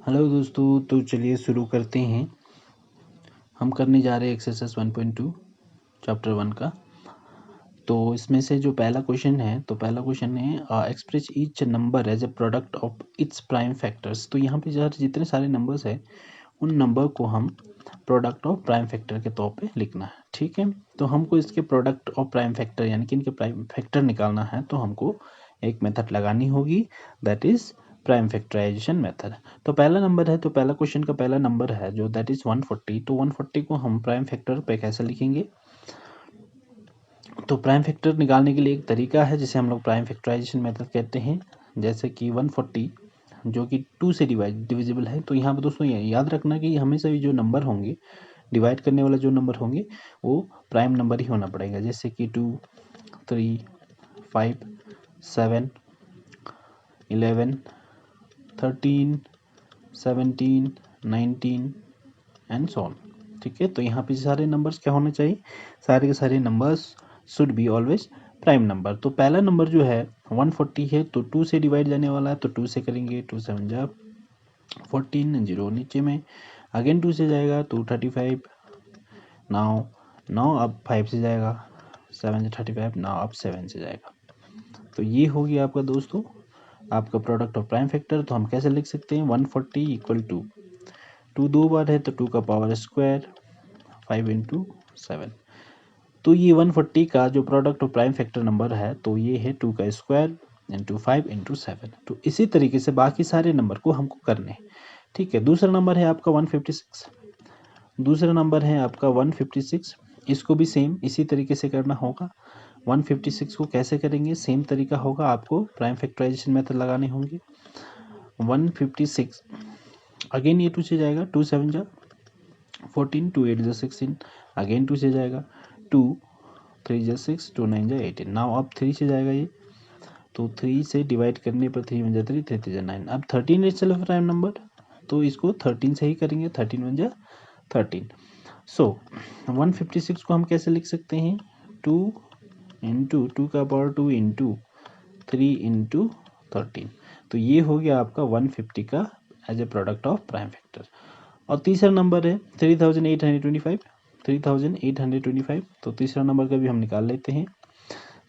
Hello दोस्तों, तो चलिए शुरू करते हैं। हम करने जा रहे हैं एक्सरसाइज 1.2 चैप्टर 1 का। तो इसमें से जो पहला क्वेश्चन है, express each number as a product of its prime factors. तो यहाँ पे जितने सारे नंबर्स हैं उन नंबर को हम प्रोडक्ट ऑफ प्राइम फैक्टर के तौर पे लिखना है। ठीक है, तो हमको इसके प्रोडक्ट ऑफ प्राइम फैक्टर यानी कि इनके प्राइम फैक्टर निकालना है। तो हमको एक मेथड लगानी होगी, that is prime factorization method. तो पहला नंबर है, तो पहला क्वेश्चन का पहला नंबर है जो दैट इज 140। तो 140 को हम प्राइम फैक्टर पे कैसे लिखेंगे? तो प्राइम फैक्टर निकालने के लिए एक तरीका है जिसे हम लोग प्राइम फैक्टराइजेशन मेथड कहते हैं। जैसे कि 140 जो कि 2 से डिविजिबल है। तो यहाँ पर दोस्तों ये याद रखना कि हमेशा भी जो नंबर होंगे, डिवाइड करने वाला जो नंबर होंगे वो प्राइम नंबर ही होना पड़ेगा। जैसे कि 2, 3, 5, 7, 11, 13, 17, 19 एंड सो ऑन। ठीक है, तो यहाँ पे सारे नंबर्स क्या होने चाहिए? सारे के सारे numbers should be always prime number. तो पहला नंबर जो है 140 है, तो 2 से डिवाइड जाने वाला है, तो 2 से करेंगे। 2 7 जा 14, 0 नीचे में, अगेन 2 से जाएगा तो 35, नाउ अब 5 से जाएगा, 7 से 35, नाउ अब 7 से जाएगा। तो ये हो गया आपका दोस्तों आपका प्रोडक्ट ऑफ प्राइम फैक्टर। तो हम कैसे लिख सकते हैं? 140 इक्वल टू 2 दो बार है तो 2 का पावर स्क्वायर 5 इंटू 7। तो ये 140 का जो product of prime factor number है तो ये है 2 का स्क्वायर इंटू 5 इंटू 7। तो इसी तरीके से बाकी सारे नंबर को हमको करने हैं। ठीक है, दूसरा नंबर है आपका 156। दूसरा नंबर है आपका 156। इसको भी सेम इसी तरीके से करना होगा। 156 को कैसे करेंगे? सेम तरीका होगा, आपको प्राइम फैक्टराइजेशन मेथड लगाने होंगे। 156 अगेन ये 2 से जाएगा, 2 7 जा 14, 2 8 जा 16, अगेन 2 से जाएगा, 2 3 जा 6, 2 9 जा 18। नाउ अब 3 से जाएगा ये, तो 3 से डिवाइड करने पर 3 1 जा 3, 3 3 जा 9। अब 13 इटसेल्फ प्राइम नंबर, तो इसको 13 से ही करेंगे। 13 1 जा 13। सो 156 को हम कैसे लिख सकते हैं? 2 इंटू 2 का पावर 2 इंटू 3 इंटू 13। तो ये हो गया आपका 150 का as a product of prime factor. और तीसरा नंबर है 3825। 3825, तो तीसरा नंबर का भी हम निकाल लेते हैं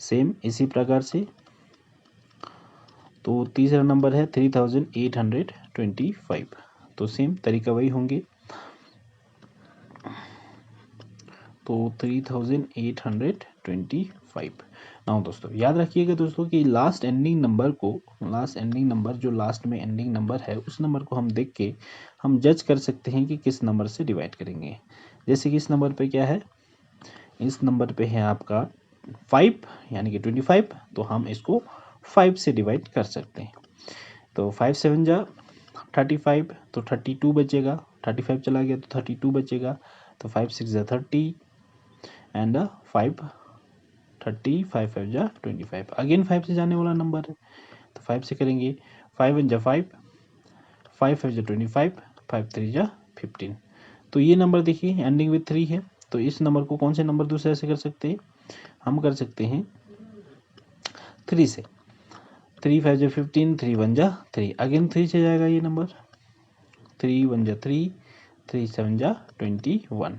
सेम इसी प्रकार से। तो तीसरा नंबर है 3825। तो सेम तरीका वही होंगे। तो 3825। नाउ दोस्तों याद रखिएगा दोस्तों कि लास्ट एंडिंग नंबर जो लास्ट में एंडिंग नंबर है उस नंबर को हम देख के हम जज कर सकते हैं कि किस नंबर से डिवाइड करेंगे। जैसे कि इस नंबर पे क्या है? इस नंबर पे है आपका 5 यानी कि 25। तो हम इसको 5 से डिवाइड कर सकते हैं। तो 5 7 जा 35, तो 32 बचेगा। 35 चला गया तो 32 बचेगा। तो 5 6 जा 30 एंड 5 30, 5 5 जा 25। अगेन 5 से जाने वाला नंबर है तो 5 से करेंगे। 5 1 जा 5, 5 5 जा 25, 5 3 जा 15। तो ये नंबर देखिए एंडिंग विथ 3 है। तो इस नंबर को कौन से नंबर दूसरे से कर सकते हैं? हम कर सकते हैं 3 से। 3 5 जा 15, 3 1 जा 3, अगेन 3 से जाएगा ये नंबर। 3 1 जा 3, 3 7 जा 21।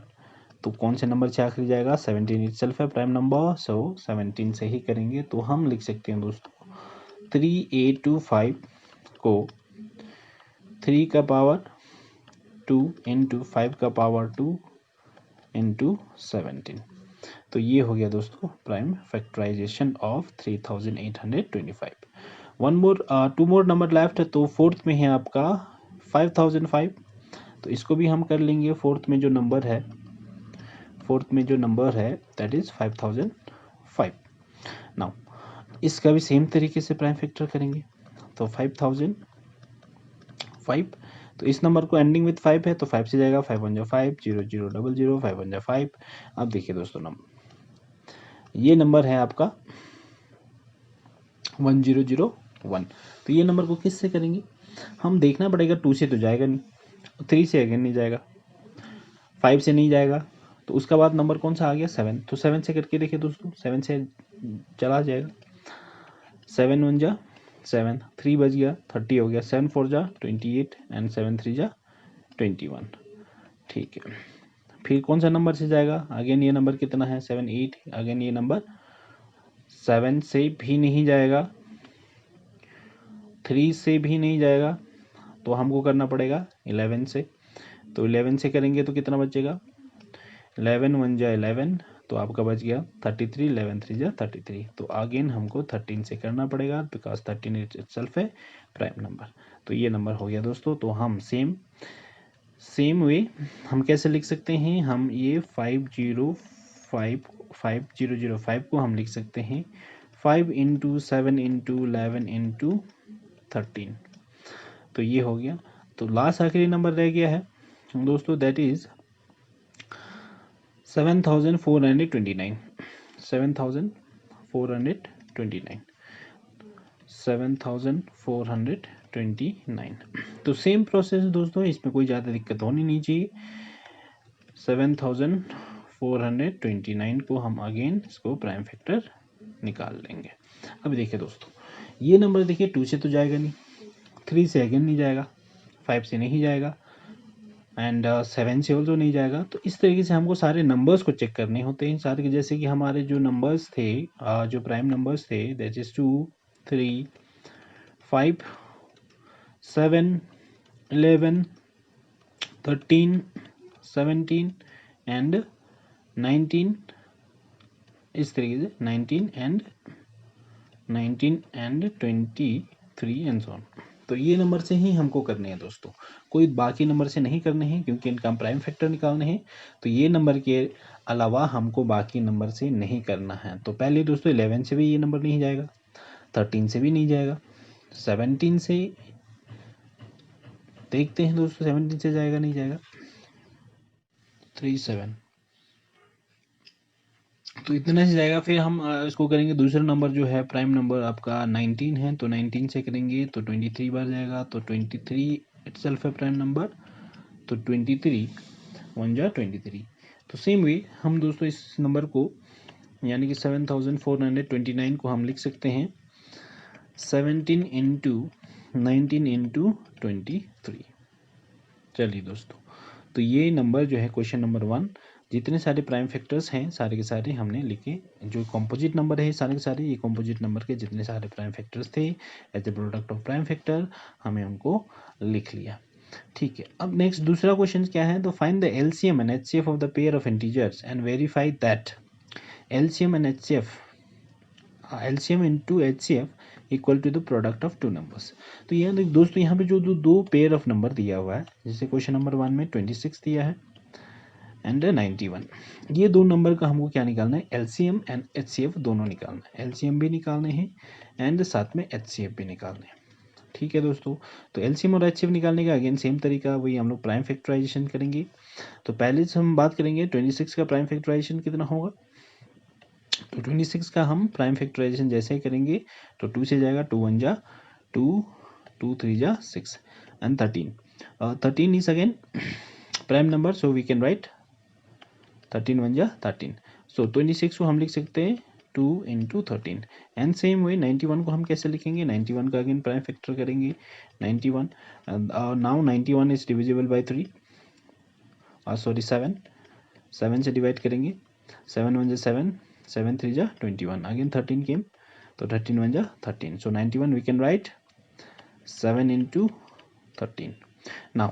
तो कौन से नंबर से आखिर जाएगा? 17 इटसेल्फ है प्राइम नंबर, सो 17 से ही करेंगे। तो हम लिख सकते हैं दोस्तों 3825 को 3 का पावर 2 इंटू 5 का पावर 2 इंटू 17। तो ये हो गया दोस्तों prime factorization of 3825। Two more number left है। तो फोर्थ में है आपका 5005। तो इसको भी हम कर लेंगे। फोर्थ में जो नंबर है दैट इज 5005। नाउ इसका भी सेम तरीके से प्राइम फैक्टर करेंगे। तो 5005, तो इस नंबर को एंडिंग विथ 5 है तो 5 से जाएगा। 5 1 जा 5, 0 0 0 0, 5 1 जा 5। अब देखिए दोस्तों ये नंबर है आपका 1001। तो ये नंबर को किस से करेंगे? हम देखना पड़ेगा। 2 से तो जाएगा नहीं, 3 से अगेन नहीं जाएगा, 5 से नहीं जाएगा, तो उसका बाद नंबर कौन सा आ गया? 7। तो 7 से करके देखिए दोस्तों, 7 से चला जाएगा। 7 1 जा 7, 3 बज गया, 30 हो गया, 7 4 जा 28 एंड 7 3 जा 21। ठीक है, फिर कौन सा नंबर से जाएगा? अगेन ये नंबर कितना है? 7 8। अगेन ये नंबर 7 से भी नहीं जाएगा, 3 से भी नहीं जाएगा, तो हमको करना पड़ेगा 11 से। तो 11 से करेंगे तो कितना बचेगा? 11 1 जा 11, तो आपका बच गया 33, 11 3 जा 33। तो अगेन हमको 13 से करना पड़ेगा, बिकॉज 13 इटसेल्फ है प्राइम नंबर। तो ये नंबर हो गया दोस्तों। तो हम सेम वे हम कैसे लिख सकते हैं? हम ये 5005 को हम लिख सकते हैं 5 इंटू 7 इंटू 11 इंटू 13। तो ये हो गया। तो लास्ट आखिरी नंबर रह गया है दोस्तों, दैट इज 7429। 7429, 7429। तो सेम प्रोसेस दोस्तों, इसमें कोई ज़्यादा दिक्कत होनी नहीं चाहिए। 7429 को हम अगेन इसको प्राइम फैक्टर निकाल लेंगे। अब देखिए दोस्तों, ये नंबर देखिए 2 से तो जाएगा नहीं, 3 से अगेन नहीं जाएगा, 5 से नहीं जाएगा एंड 7 से ऑल्सो नहीं जाएगा। तो इस तरीके से हमको सारे नंबर्स को चेक करने होते हैं सारे, जैसे कि हमारे जो नंबर्स थे, जो प्राइम नंबर्स थे, दैट इज 2 3 5 7 11 13 17 एंड 19। इस तरीके से 19 एंड 23 एंड सो ऑन। तो ये नंबर से ही हमको करने हैं दोस्तों, कोई बाकी नंबर से नहीं करने हैं, क्योंकि इनका हम प्राइम फैक्टर निकालने हैं। तो ये नंबर के अलावा हमको बाकी नंबर से नहीं करना है। तो पहले दोस्तों 11 से भी ये नंबर नहीं जाएगा, 13 से भी नहीं जाएगा, 17 से देखते हैं दोस्तों, 17 से जाएगा नहीं जाएगा, 3 7। तो इतना से जाएगा। फिर हम इसको करेंगे दूसरा नंबर जो है प्राइम नंबर आपका 19 है, तो 19 से करेंगे तो 23 बार जाएगा, तो 23 इटसेल्फ है प्राइम नंबर। तो 23 1 जा 23। तो सेम वे हम दोस्तों इस नंबर को यानी कि 7429 को हम लिख सकते हैं 17 इंटू 19 इंटू 23। चलिए दोस्तों, तो ये नंबर जो है क्वेश्चन नंबर 1, जितने सारे प्राइम फैक्टर्स हैं सारे के सारे हमने लिखे। जो कॉम्पोजिट नंबर है सारे के सारे, ये कॉम्पोजिट नंबर के जितने सारे प्राइम फैक्टर्स थे as a product of prime factor, हमने उनको लिख लिया। ठीक है, अब नेक्स्ट दूसरा क्वेश्चन क्या है? तो find the LCM and HCF of the pair of integers and verify that LCM and HCF LCM into HCF equal to the product of two numbers. तो यहाँ देख दोस्तों, यहाँ पे जो दो पेयर ऑफ नंबर दिया हुआ है, जैसे क्वेश्चन नंबर 1 में 26 दिया है एंड 91, ये दो नंबर का हमको क्या निकालना है? एलसीएम एंड एचसीएफ दोनों निकालना है। एलसीएम भी निकालने हैं एंड साथ में एचसीएफ भी निकालने हैं। ठीक है दोस्तों, तो एलसीएम और एचसीएफ निकालने का अगेन सेम तरीका, वही हम लोग प्राइम फैक्टराइजेशन करेंगे। तो पहले से हम बात करेंगे 26 का प्राइम फैक्टराइजेशन कितना होगा। तो 26 का हम प्राइम फैक्टराइजेशन जैसे ही करेंगे तो 2 से जाएगा, 2 1 जा 2, 2 3 जा 6 and 13। 13 is again prime number, so we can write 13 1 जा 13। सो 26 को हम लिख सकते हैं 2 इंटू 13। एंड सेम वे 91 को हम कैसे लिखेंगे? 91 का अगेन प्राइम फैक्टर करेंगे 91। Now 91 is divisible by 3, sorry 7 से डिवाइड करेंगे, 7 1 जा 7, 7 3 जा 21, अगेन 13 केम, तो 13 1 जा 13। So 91 we can write 7 into 13। Now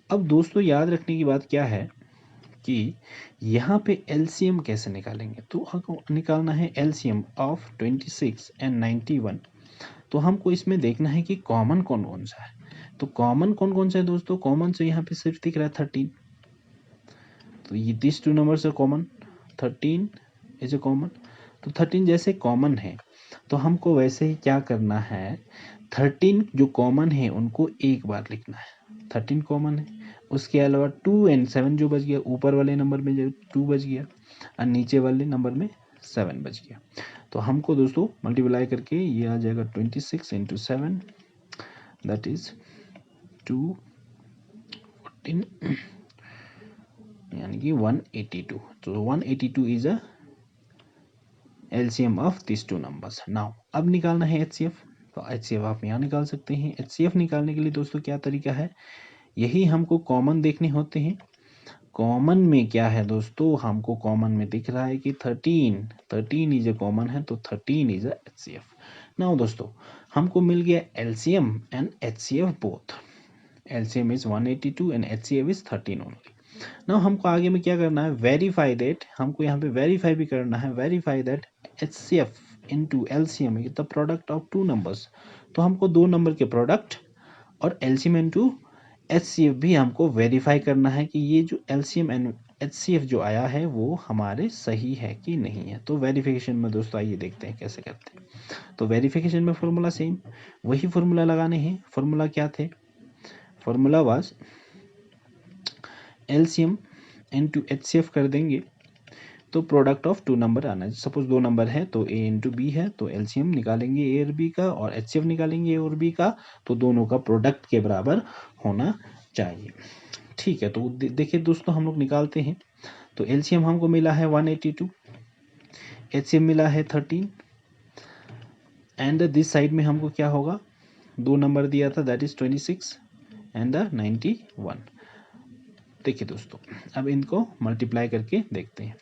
अब दोस्तों याद रखने की बात क्या है कि यहाँ पे एलसीएम कैसे निकालेंगे? तो हमको निकालना है एलसीएम ऑफ 26 एंड 91। तो हमको इसमें देखना है कि कॉमन कौन कौन सा है। तो कॉमन कौन कौन सा है दोस्तों? कॉमन से यहाँ पे सिर्फ दिख रहा है 13, तो ये this two numbers are common, 13 is a common. तो 13 जैसे कॉमन है तो हमको वैसे ही क्या करना है, 13 जो कॉमन है उनको एक बार लिखना है। 13 कॉमन है, उसके अलावा 2 एंड 7 जो बच गया, ऊपर वाले नंबर में जो 2 बच गया और नीचे वाले नंबर में 7 बच गया। तो हमको दोस्तों मल्टीप्लाई करके ये आ जाएगा 26 इंटू 7, दैट इज 214 यानी कि 182। तो 182 is a LCM of this two numbers. Now अब निकालना है एचसीएफ। तो HCF आप यहाँ निकाल सकते हैं। HCF निकालने के लिए दोस्तों क्या तरीका है, यही हमको कॉमन देखने होते हैं। कॉमन में क्या है दोस्तों, हमको कॉमन में दिख रहा है कि 13 इज ए कॉमन है, तो 13 इज ए HCF। नाउ दोस्तों हमको मिल गया LCM and HCF both. LCM is 182 and HCF is 13 only. Now हमको आगे में क्या करना है, वेरीफाई दैट, हमको यहाँ पे वेरीफाई भी करना है, verify that HCF into LCM is the product of two numbers. तो हमको दो नंबर के प्रोडक्ट और LCM इंटू HCF भी हमको वेरीफाई करना है कि ये जो LCM एंड HCF जो आया है वो हमारे सही है कि नहीं है। तो वेरिफिकेशन में दोस्तों आइए देखते हैं कैसे करते हैं। तो वेरिफिकेशन में फॉर्मूला सेम, वही फॉर्मूला लगाने हैं। फॉर्मूला क्या थे, formula was LCM into HCF कर देंगे तो प्रोडक्ट ऑफ टू नंबर आना है। सपोज दो नंबर है तो A इंटू बी है, तो LCM निकालेंगे A और B का और HCF निकालेंगे A और B का, तो दोनों का प्रोडक्ट के बराबर होना चाहिए। ठीक है, तो देखिए दोस्तों हम लोग निकालते हैं। तो LCM हमको मिला है 182, HCF मिला है 13 एंड दिस साइड में हमको क्या होगा, दो नंबर दिया था दैट इज 26 एंड 91। देखिए दोस्तों अब इनको मल्टीप्लाई करके देखते हैं।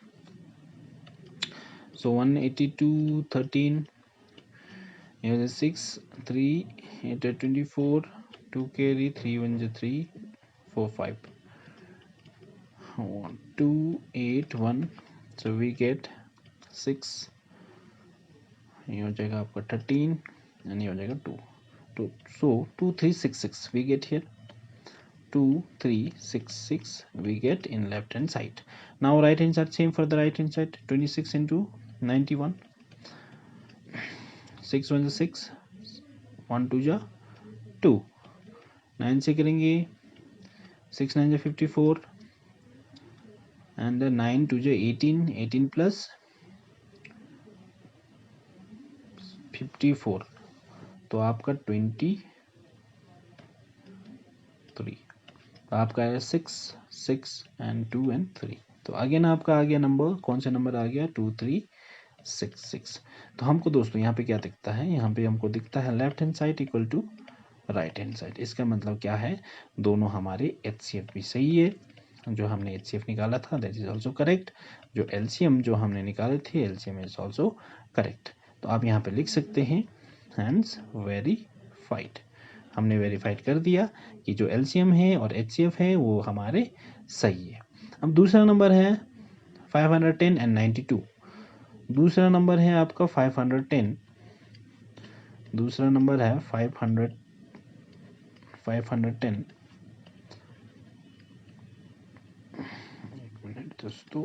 सो 182 13 here is 6 3 8 24 2 carry 3 1 3 4 5 2 8 1, so we get 6, ये हो जाएगा आपका 13 एंड ये हो जाएगा 2, so 2366 we get here, 2366 we get in left hand side. Now right hand side same for the right hand side, 26 into 91, 6 1 6 1 2 जा 2, 9 से करेंगे 6 9 जा 54 एंड 9 2 जा 18, 18 प्लस 54, तो आपका 23, आपका है 6 6 एंड 2 एंड 3। तो अगेन आपका आ गया नंबर, कौन सा नंबर आ गया, 2366। तो हमको दोस्तों यहाँ पे क्या दिखता है, यहाँ पे हमको दिखता है left hand side equal to right hand side. इसका मतलब क्या है, दोनों हमारे HCF भी सही है, जो हमने HCF निकाला था दैट इज ऑल्सो करेक्ट, जो LCM जो हमने निकाले थे LCM इज ऑल्सो करेक्ट। तो आप यहाँ पे लिख सकते हैं हैंड्स वेरीफाइड, हमने वेरीफाइड कर दिया कि जो LCM है और HCF है वो हमारे सही है। अब दूसरा नंबर है 510 एंड 92। दूसरा नंबर है आपका 510, दूसरा नंबर है 510 दोस्तों,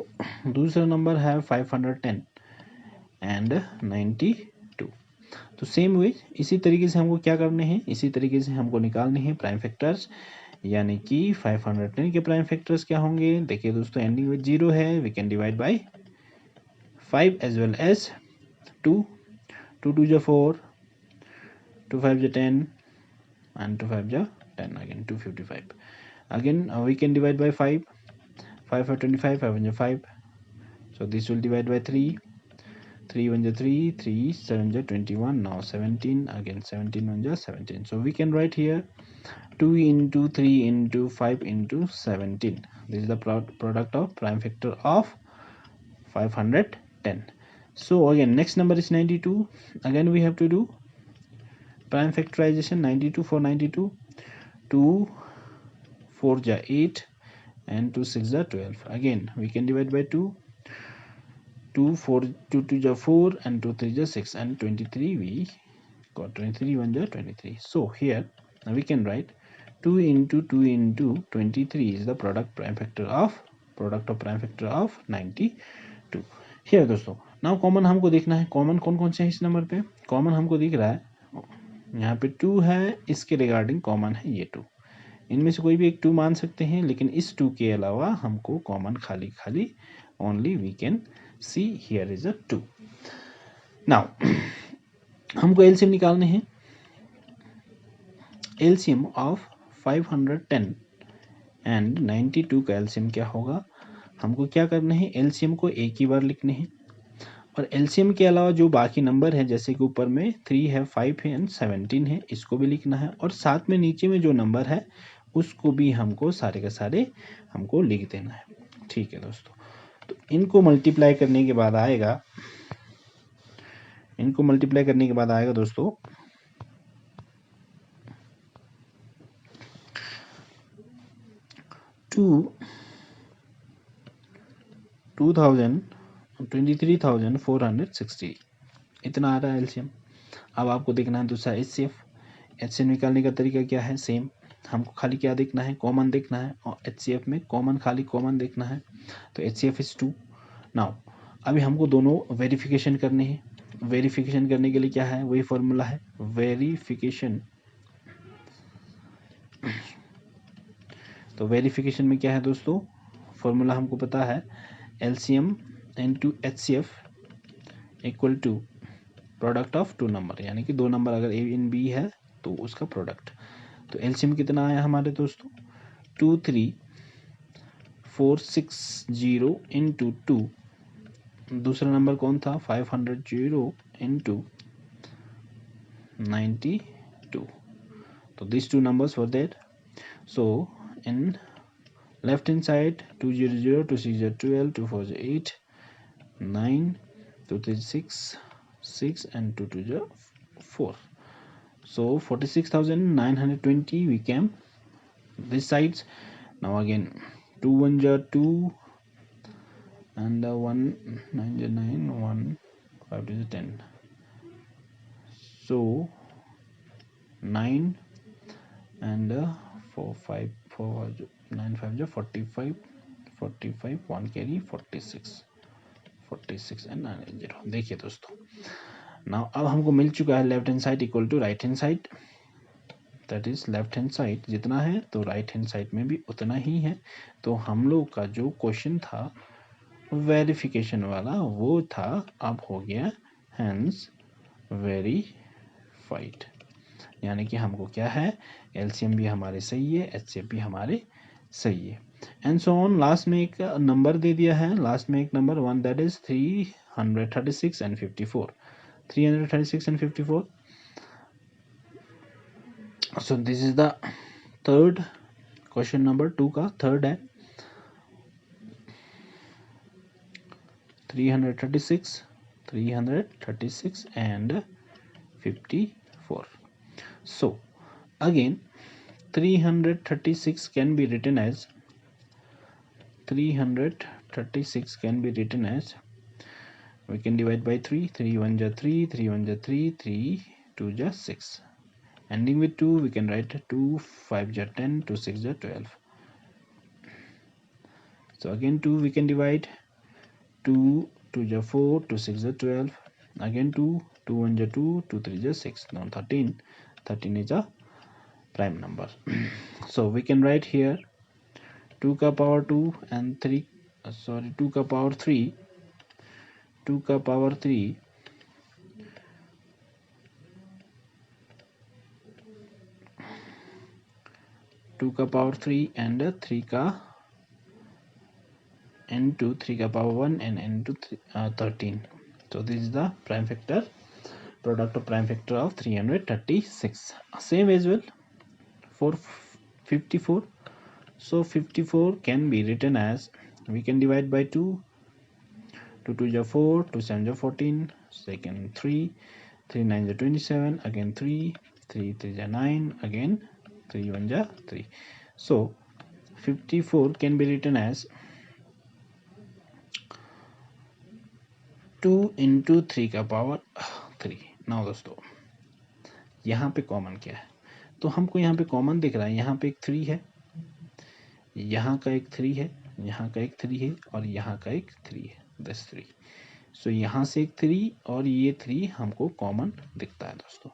दूसरा नंबर है 510 एंड 92। तो सेम वे इसी तरीके से हमको क्या करने हैं, इसी तरीके से हमको निकालने हैं प्राइम फैक्टर्स, यानी कि 510 के प्राइम फैक्टर्स क्या होंगे, देखिए दोस्तों एंडिंग विद 0 है, we can divide by 5 as well as 2, 2 2 जा 4, 2 5 जा 10 and 2 5 ja 10, again 255, again we can divide by 5, 5 for 25, 5 1 ja 5, so this will divide by 3, 3 1 ja 3, 3 7 ja 21, now 17, again 17 1 ja 17, so we can write here 2 into 3 into 5 into 17, this is the product of prime factor of 510. So again next number is 92, again we have to do prime factorization, 92 for 92, 2 4 ja 8 and 2 6 ja 12, again we can divide by 2, 2 4 2 2 ja 4 and 2 3 ja 6 and 23 we got 23 1 ja 23. So here now we can write 2 into 2 into 23 is the product of prime factor of 92. here दोस्तों now common हमको देखना है, common कौन कौन से है इस number पे, कॉमन हमको दिख रहा है यहाँ पे 2 है, इसके रिगार्डिंग कॉमन है ये 2, इनमें से कोई भी एक 2 मान सकते हैं, लेकिन इस 2 के अलावा हमको कॉमन खाली only we can see here is a 2। Now हमको LCM निकालने हैं, LCM ऑफ 510 एंड 92 का LCM क्या होगा, हमको क्या करना है, LCM को एक ही बार लिखने हैं और एलसीएम के अलावा जो बाकी नंबर है, जैसे कि ऊपर में 3 है, 5 है एंड 17 है, इसको भी लिखना है। और साथ में नीचे में जो नंबर है उसको भी हमको सारे के सारे हमको लिख देना है। ठीक है दोस्तों, तो इनको मल्टीप्लाई करने के बाद आएगा, दोस्तों 23,460 इतना आ रहा है एलसीएम। अब आपको देखना है दूसरा एचसीएफ। एचसीएफ निकालने का तरीका क्या है, सेम। हमको खाली क्या देखना है, कॉमन देखना है, और एचसीएफ में कॉमन, खाली कॉमन देखना है। तो एचसीएफ इज 2। नाउ अभी हमको दोनों वेरिफिकेशन करने हैं। वेरिफिकेशन करने के लिए क्या है, वही फॉर्मूला है वेरिफिकेशन। तो वेरिफिकेशन में क्या है दोस्तों, फॉर्मूला हमको पता है, LCM into HCF equal to product of two number, यानी कि दो नंबर अगर ए एंड बी है तो उसका प्रोडक्ट। तो एलसीएम कितना आया हमारे दोस्तों, 23,460 इंटू 2। दूसरा नंबर कौन था, 500 इंटू 92। तो this two numbers were there. So in left hand side 200, 2 6 12, 2 4 8, 9, 2 3 6 and 2 2 4. So 46,920 we came this sides. Now again 2 1 2 and 1 9 9 1 5 to 10. So 9 and 4 5 4 9 5 45 45 1 carry 46 and 9 देखिए दोस्तों, नाउ अब हमको मिल चुका है left hand side equal to right hand side. That is left hand side जितना है तो राइट हैंड साइड में भी उतना ही है। तो हम लोग का जो क्वेश्चन था वेरिफिकेशन वाला वो था, अब हो गया हैंस वेरीफाइड। यानी कि हमको क्या है, एलसीएम भी हमारे सही है, एचसीएफ भी हमारे सही है, एंड सो ऑन। लास्ट में एक नंबर दे दिया है, लास्ट में एक number 1 that is 336 and 54। 336 and 54। So this is the third question, number 2 का थर्ड है 336 and 54. So again 336 can be written as 336 can be written as we can divide by 3. 3 1 ja 3, 3 1 ja 3, 3 2 ja 6. Ending with 2 we can write 2 5 ja 10, 2 6 ja 12. So again 2 we can divide, 2 2 ja 4, 2 6 ja 12. Again 2 2 1 ja 2, 2 3 ja 6. Now 13 is a prime number. So we can write here 2 का power 2 and 3 2 का power 3, 2 का power 3 2 का power 3 and 3 का n2, 3 का power 1 and n2 13. So this is the prime factor, product of prime factor of 336. Same as well for 54. So 54 can be written as, we can divide by 2, 2 2 ja 4, 2 7 ja 14, second 3, 3 9 ja 27, again 3, 3 3 ja 9, again 3 1 ja 3. So 54 can be written as 2 into 3 का power 3. Now दोस्तों यहाँ पे common क्या है, तो हमको यहाँ पे कॉमन दिख रहा है, यहाँ पे एक 3 है, यहाँ का एक 3 है, यहाँ का एक 3 है, और यहाँ का एक 3 है, 3. सो यहाँ से एक 3 और ये 3 हमको कॉमन दिखता है दोस्तों।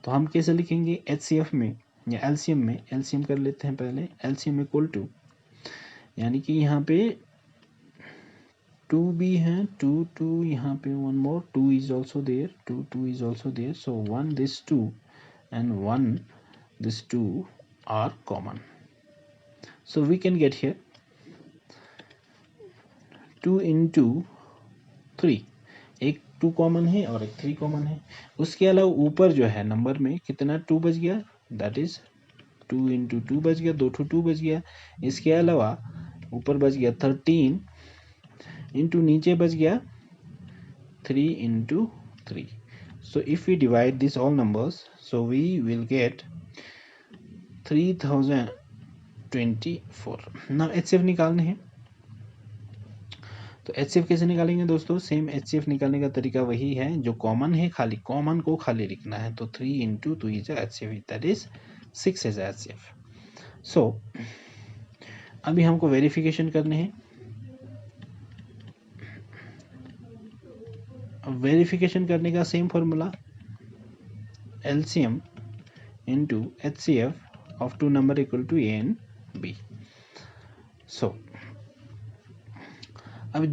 तो हम कैसे लिखेंगे, एचसीएफ में या एलसीएम में, एलसीएम कर लेते हैं पहले। एलसीएम इक्वल टू, यानी कि यहाँ पे 2 भी है, 2 2 यहाँ पे 1 more 2 is also there, 2 2 is also there. So 1 this 2 and 1 this 2 are common. So we can get here 2 into 3, एक 2 कॉमन है और एक 3 कॉमन है। उसके अलावा ऊपर जो है नंबर में कितना 2 बच गया, दैट इज 2 इंटू 2 बच गया, 2 बच गया। इसके अलावा ऊपर बच गया 13 इंटू नीचे बच गया 3 into 3। So if we divide these all numbers, so we will get 3024. Now HCF निकालने हैं, तो HCF कैसे निकालेंगे दोस्तों? सेम HCF निकालने का तरीका वही है, जो कॉमन है खाली कॉमन को खाली लिखना है। तो 3 into 2 is HCF, that is 6 is HCF। सो अभी हमको वेरिफिकेशन करने हैं। वेरिफिकेशन करने का same formula, LCM into HCF of two number equal to A and B. So अब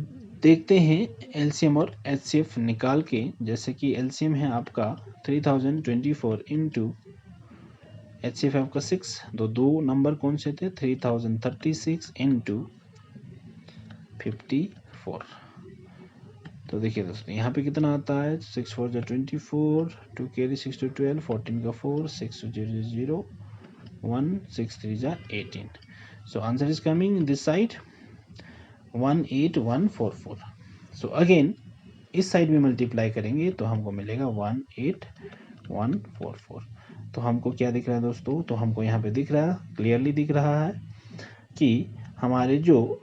देखते हैं LCM और HCF निकाल के। जैसे कि LCM है आपका 3024 इंटू HCF है आपका 6, दो नंबर कौन से थे, 3036 इंटू 54। तो देखिए दोस्तों यहाँ पे कितना आता है, 6 4 जा 24, 2 कैरी 6 to 12, 14 का 4, 6 0 0 1, 6 3 जा 18। So answer is coming this side 18144। So again इस साइड में मल्टीप्लाई करेंगे तो हमको मिलेगा 18144। तो हमको क्या दिख रहा है दोस्तों, तो हमको यहाँ पे दिख रहा है, क्लियरली दिख रहा है कि हमारे जो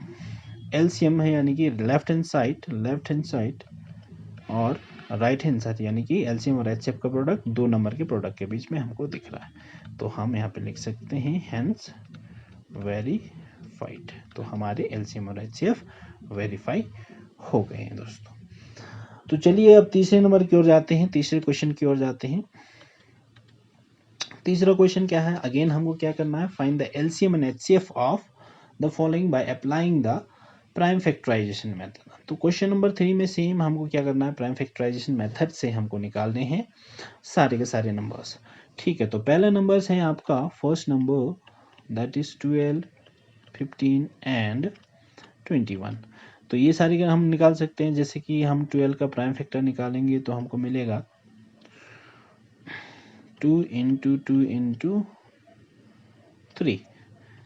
LCM है यानी कि लेफ्ट हैंड साइड और राइट हैंड साइड यानी कि LCM और HCF का प्रोडक्ट दो नंबर के प्रोडक्ट के बीच में हमको दिख रहा है। तो हम यहाँ पे लिख सकते हैं हेंस वेरीफाइड। तो हमारे LCM और HCF वेरीफाई हो गए हैं दोस्तों। तो चलिए अब तीसरे नंबर की ओर जाते हैं, तीसरे क्वेश्चन की ओर जाते हैं। तीसरा क्वेश्चन क्या है, अगेन हमको क्या करना है, find the LCM and HCF of the following by applying the prime factorization method. तो क्वेश्चन नंबर 3 में सेम हमको क्या करना है, प्राइम फैक्टराइजेशन मेथड से हमको निकालने हैं सारे के सारे नंबर्स। ठीक है, तो पहला नंबर्स है आपका first number that is 12, 15 and 21। तो ये सारी का हम निकाल सकते हैं। जैसे कि हम 12 का प्राइम फैक्टर निकालेंगे तो हमको मिलेगा 2 into 2 into 3।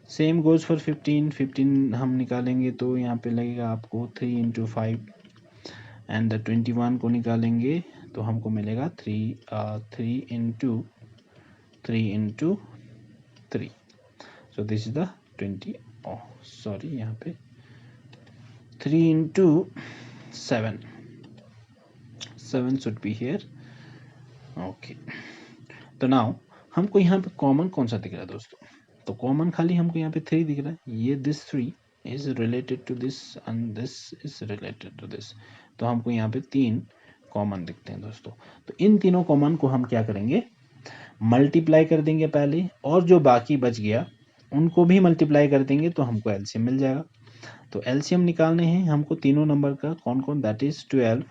Same goes for 15 हम निकालेंगे तो यहाँ पे लगेगा आपको 3 इंटू 5 एंड 21 को निकालेंगे तो हमको मिलेगा 3 into 3। So this is the 20, sorry यहाँ पे 3 into 7 should be here. Okay, तो नाउ हमको यहाँ पे कॉमन कौन सा दिख रहा है दोस्तों, तो कॉमन खाली हमको यहाँ पे 3 दिख रहा है। ये this 3 is related to this and this is related to this. तो हमको यहाँ पे 3 कॉमन दिखते हैं दोस्तों। तो इन तीनों कॉमन को हम क्या करेंगे, मल्टीप्लाई कर देंगे पहले, और जो बाकी बच गया उनको भी मल्टीप्लाई कर देंगे तो हमको LCM मिल जाएगा। तो LCM निकालने हैं हमको तीनों नंबर का, कौन कौन, दैट इज 12,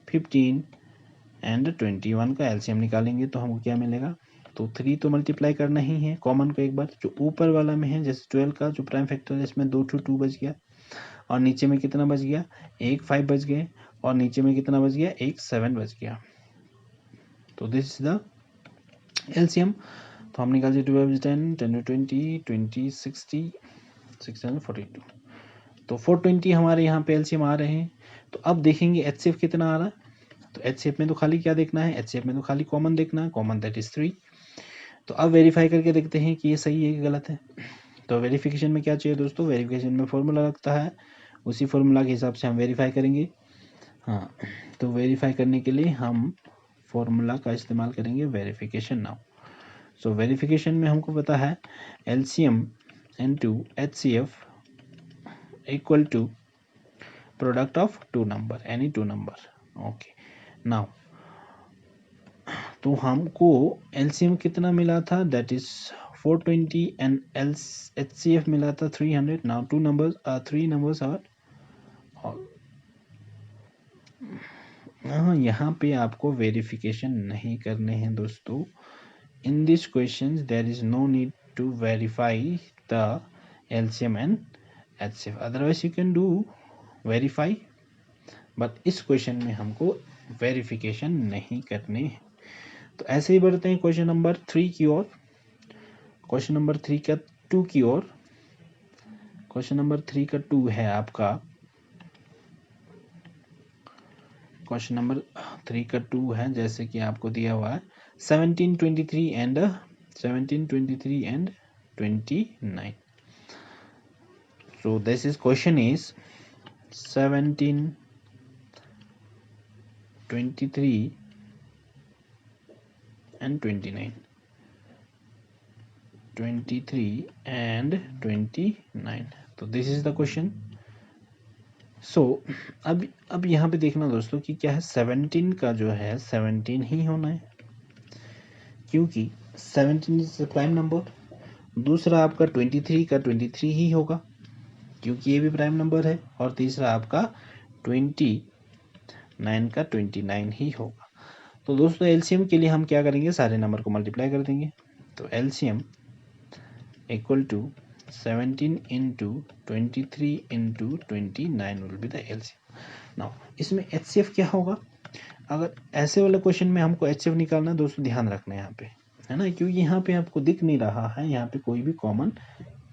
15 एंड 21 का LCM निकालेंगे तो हमको क्या मिलेगा। तो 3 तो मल्टीप्लाई करना ही है कॉमन को एक बार, जो ऊपर वाला में है जैसे 12 का जो प्राइम फैक्टर है इसमें 2 बच गया, और नीचे में कितना बच गया, एक 5 बच गए, और नीचे में कितना बच गया, एक 7 बच गया। तो दिस इज द LCM। तो हम निकाल 12 10 10 20 20 60 642। तो 420 हमारे यहाँ पे LCM आ रहे हैं। तो अब देखेंगे HCF कितना आ रहा है। तो HCF में तो खाली क्या देखना है, HCF में तो खाली कॉमन देखना है, कॉमन दैट इज 3। तो अब वेरीफाई करके देखते हैं कि ये सही है कि गलत है। तो वेरिफिकेशन में क्या चाहिए दोस्तों, वेरिफिकेशन में फॉर्मूला लगता है, उसी फॉर्मूला के हिसाब से हम वेरीफाई करेंगे। हाँ, तो वेरीफाई करने के लिए हम फॉर्मूला का इस्तेमाल करेंगे वेरिफिकेशन नाउ। सो वेरिफिकेशन में हमको पता है LCM into HCF equal to product of two number, any two number. Okay, now तो हमको LCM कितना मिला था, दैट इज 420 एंड HCF मिला था 300। Now two numbers 3 numbers are, यहाँ पे आपको वेरिफिकेशन नहीं करने हैं दोस्तों। In this question there is no need to verify the LCM and HCF, otherwise you can do verify, but इस क्वेश्चन में हमको वेरिफिकेशन नहीं करने हैं। तो ऐसे ही बढ़ते हैं क्वेश्चन नंबर 3 की ओर। क्वेश्चन नंबर 3 का 2 की ओर। क्वेश्चन नंबर 3 का 2 है आपका, क्वेश्चन नंबर 3 का 2 है जैसे कि आपको दिया हुआ है 17, 23 and 29. So this is question is 17, 23 and 29. 23 and 29. तो this is the question. So अब यहाँ पे देखना दोस्तों कि क्या है, 17 का जो है 17 ही होना है, क्योंकि 17 इज प्राइम नंबर। दूसरा आपका 23 का 23 ही होगा, क्योंकि ये भी प्राइम नंबर है। और तीसरा आपका 29 का 29 ही होगा। तो दोस्तों एलसीएम के लिए हम क्या करेंगे, सारे नंबर को मल्टीप्लाई कर देंगे। तो LCM equal to 17 into 23 into 29 will be the LCM. Now इसमें एचसीएफ क्या होगा, अगर ऐसे वाले क्वेश्चन में हमको एचसीएफ निकालना है दोस्तों, ध्यान रखना है यहाँ पे, है ना, क्योंकि यहाँ पे आपको दिख नहीं रहा है, यहाँ पे कोई भी कॉमन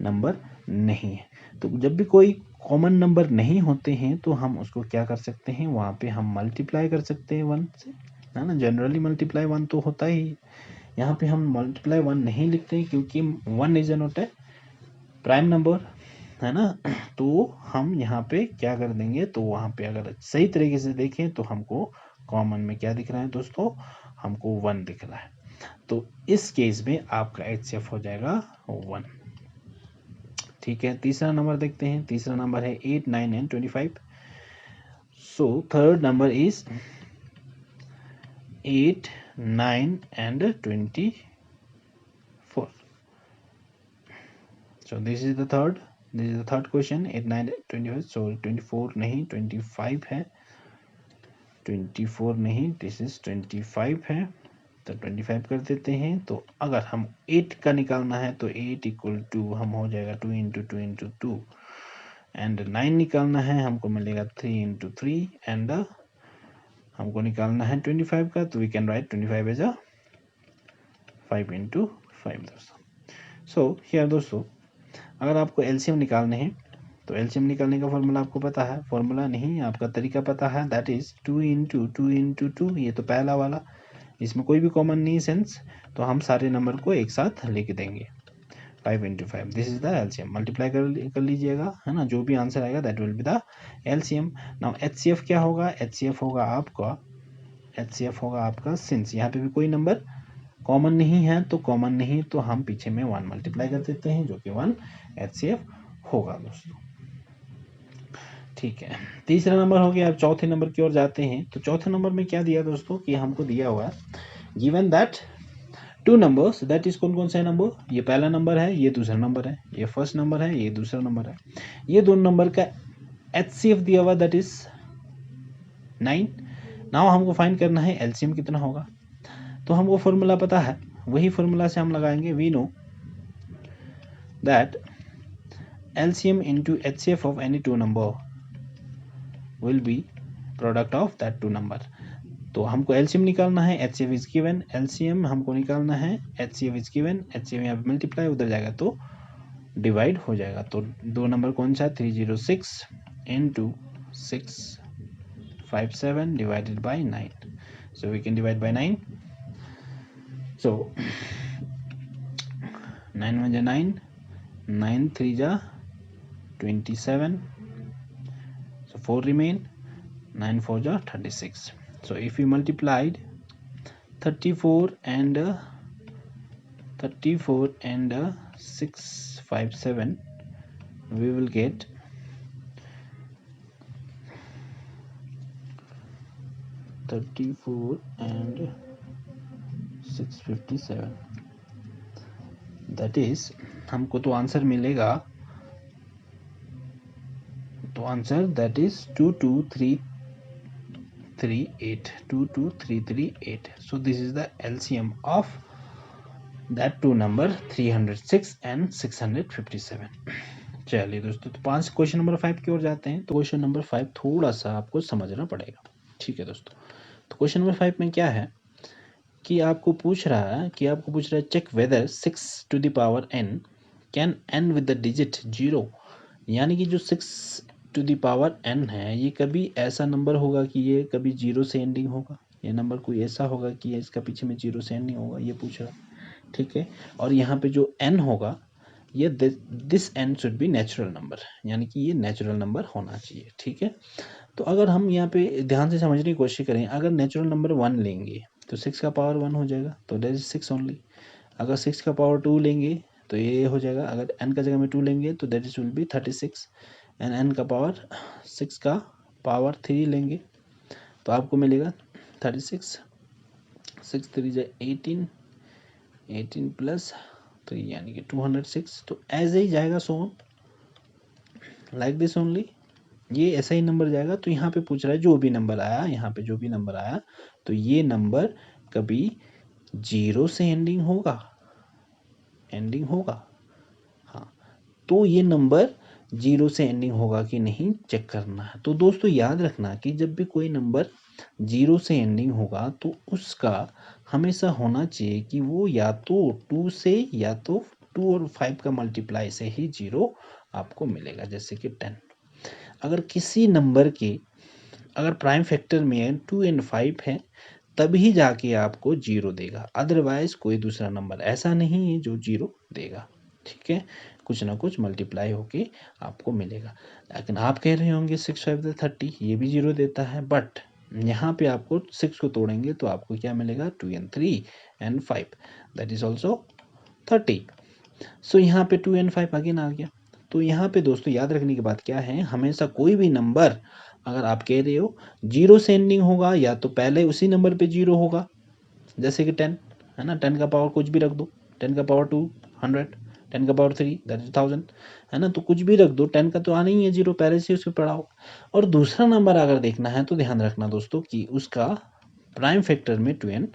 नंबर नहीं है। तो जब भी कोई कॉमन नंबर नहीं होते हैं तो हम उसको क्या कर सकते हैं, वहाँ पे हम मल्टीप्लाई कर सकते हैं 1 से, है ना। जनरली मल्टीप्लाई 1 तो होता ही, यहाँ पे हम मल्टीप्लाई 1 नहीं लिखते हैं क्योंकि 1 is not a prime number, है ना। तो हम यहाँ पे क्या कर देंगे, तो वहाँ पे अगर सही तरीके से देखें तो हमको कॉमन में क्या दिख रहा है दोस्तों, हमको 1 दिख रहा है। तो इस केस में आपका एचसीएफ हो जाएगा 1। ठीक है, तीसरा नंबर देखते हैं। तीसरा नंबर है 8, 9 and 25। So third number is 8, 9 and 24. So this is the third question, 8, 9, 25. So 24 नहीं 25 है, 24 नहीं, दिस इज 25 है। तो 25 कर देते हैं। तो अगर हम 8 का निकालना है तो 8 इक्वल टू हम हो जाएगा 2 इंटू 2 इंटू 2, एंड 9 निकालना है हमको मिलेगा 3 इंटू 3, एंड हमको निकालना है 25 का, तो we can write 25 as a 5 into 5 दोस्तों। सो हियर दोस्तों अगर आपको एलसीएम निकालने हैं तो एलसीएम निकालने का फॉर्मूला आपको पता है, फॉर्मूला नहीं आपका तरीका पता है, दैट इज 2 इंटू 2 इंटू 2। ये तो पहला वाला, इसमें कोई भी कॉमन नहीं सेंस, तो हम सारे नंबर को एक साथ लिख देंगे 5 into 5, this is the LCM. Multiply कर लीजिएगा, है ना, जो भी आंसर आएगा that will be the LCM. Now HCF क्या होगा, एचसीएफ होगा आपका सिंस यहाँ पे भी कोई नंबर कॉमन नहीं है, तो कॉमन नहीं तो हम पीछे में 1 मल्टीप्लाई कर देते हैं, जो कि 1 एचसीएफ होगा दोस्तों। ठीक है, तीसरा नंबर हो गया। अब चौथे नंबर की ओर जाते हैं। तो चौथे नंबर में क्या दिया दोस्तों कि हमको दिया हुआ है given that 2 numbers, that is कौन कौन सा नंबर, ये पहला नंबर है, ये दूसरा नंबर है, ये फर्स्ट नंबर है, ये दूसरा नंबर है। ये दोनों नंबर का एचसीएफ दिया हुआ दैट इज 9। नाउ हमको फाइंड करना है एलसीएम कितना होगा। तो हमको फॉर्मूला पता है, वही फॉर्मूला से हम लगाएंगे। We know that LCM into HCF of any two number will be product of that two number। तो हमको LCM निकालना है, HCF is given, LCM हमको निकालना है, HCF is given, HCF यहाँ पे मल्टीप्लाई उधर जाएगा तो डिवाइड हो जाएगा। तो दो नंबर कौन सा, 306 into 657 divided by 9। So we can divide by 9। So 9 1 जा 9, 9 3 जा 27, so 4 remain, 9 4 ja 36। So if we multiplied 34 and 657, we will get 34 and 657, that is हमको तो आंसर मिलेगा, तो answer that is 22338। So this is the LCM of that two number 306 and 657। चलिए दोस्तों, तो 5 question number 5 की ओर जाते हैं। तो क्वेश्चन नंबर 5 थोड़ा सा आपको समझना पड़ेगा। ठीक है दोस्तों, तो क्वेश्चन नंबर 5 में क्या है कि आपको पूछ रहा है check whether 6 to the power n can end with the digit 0, यानी कि जो 6 टू द पावर n है ये कभी ऐसा नंबर होगा कि ये कभी 0 से एंडिंग होगा, ये नंबर कोई ऐसा होगा कि ये इसका पीछे में 0 से एंडिंग होगा, ये पूछ रहा है। ठीक है, और यहाँ पे जो n होगा ये this n should be natural number, यानी कि ये नेचुरल नंबर होना चाहिए। ठीक है, तो अगर हम यहाँ पे ध्यान से समझने की कोशिश करें, अगर नेचुरल नंबर 1 लेंगे तो 6 का पावर 1 हो जाएगा, तो दैट इज 6 ओनली। अगर 6 का पावर 2 लेंगे तो ये हो जाएगा, अगर n का जगह में 2 लेंगे तो that is will be 36, and n का पावर 6 का पावर 3 लेंगे तो आपको मिलेगा 36, 6 3 18, 18 प्लस 3 यानी कि 206। तो ऐसे ही जाएगा, सो लाइक दिस ओनली, ये ऐसा ही नंबर जाएगा। तो यहाँ पे पूछ रहा है जो भी नंबर आया, यहाँ पे जो भी नंबर आया तो ये नंबर कभी 0 से एंडिंग होगा, हाँ, तो ये नंबर 0 से एंडिंग होगा कि नहीं चेक करना है। तो दोस्तों याद रखना कि जब भी कोई नंबर 0 से एंडिंग होगा तो उसका हमेशा होना चाहिए कि वो या तो 2 से, या तो 2 और 5 का मल्टीप्लाई से ही 0 आपको मिलेगा, जैसे कि 10। अगर किसी नंबर के अगर प्राइम फैक्टर में 2 एंड 5 है तभी जाके आपको 0 देगा, अदरवाइज कोई दूसरा नंबर ऐसा नहीं है जो 0 देगा। ठीक है, कुछ ना कुछ मल्टीप्लाई होके आपको मिलेगा। लेकिन आप कह रहे होंगे 6 5 30, ये भी 0 देता है, बट यहाँ पे आपको 6 को तोड़ेंगे तो आपको क्या मिलेगा, 2 and 3 and 5, that is also 30। सो यहाँ पे 2 एंड 5 अगेन आ गया। तो यहाँ पे दोस्तों याद रखने की बात क्या है, हमेशा कोई भी नंबर अगर आप कह रहे हो 0 से एंडिंग होगा या तो पहले उसी नंबर पे 0 होगा, जैसे कि 10 है ना, 10 का पावर कुछ भी रख दो, 10 का पावर 2 100, 10 का पावर 3 दैट इज 1000 है ना, तो कुछ भी रख दो, 10 का तो आना ही है 0, पहले से उसमें पड़ा हो। और दूसरा नंबर अगर देखना है तो ध्यान रखना दोस्तों कि उसका प्राइम फैक्टर में 2 एंड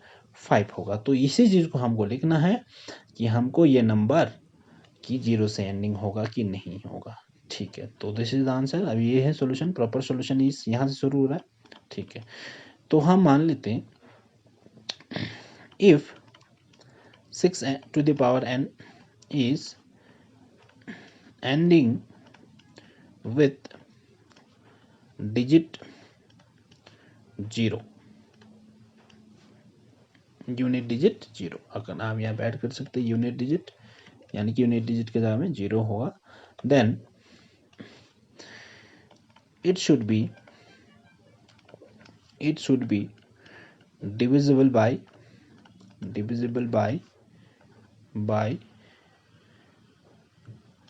5 होगा। तो इसी चीज़ को हमको लिखना है कि हमको ये नंबर कि 0 से एंडिंग होगा कि नहीं होगा। ठीक है, तो दिस इज द आंसर। अब ये है सॉल्यूशन, प्रॉपर सॉल्यूशन इस यहाँ से शुरू हो रहा है। ठीक है, तो हम मान लेते हैं if 6 to the power n is ending with digit 0, unit digit 0, अगर आप यहाँ पे ऐड कर सकते हैं यूनिट डिजिट, यानी कि यूनिट डिजिट के जगह में 0 होगा, then it should be divisible by